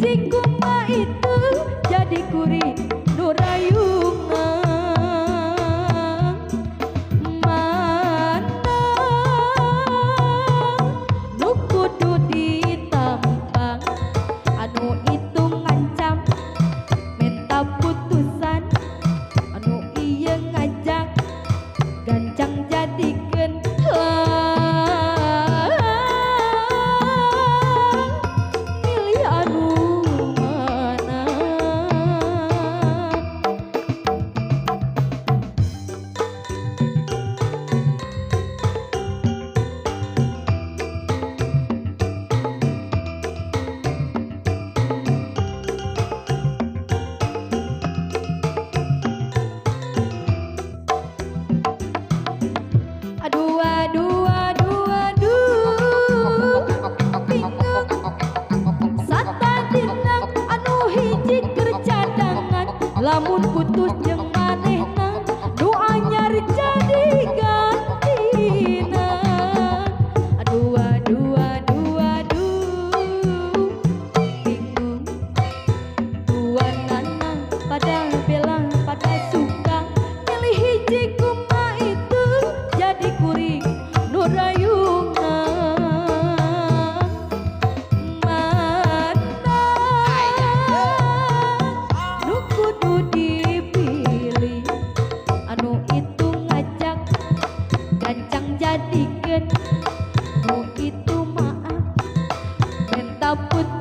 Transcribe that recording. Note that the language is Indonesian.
hiji kuma itu jadi kuring nurayuna mana nu kudu ditampang anu itu ngancam minta putusan anu ieu ngajak gancang jadikeun milih anu mana. Aduh aduh aduh aduh bingung satadina anu hiji keur cadangan lamun putus jeung manehna nu anyar jadi gantina. Aduh aduh aduh aduh bingung duanana pada bela pada suka milih hiji kuma itu jadi kuring nurayuna mana nu kudu dipilih anu itu ngajak gancang jadikeun nu itu maaf minta putus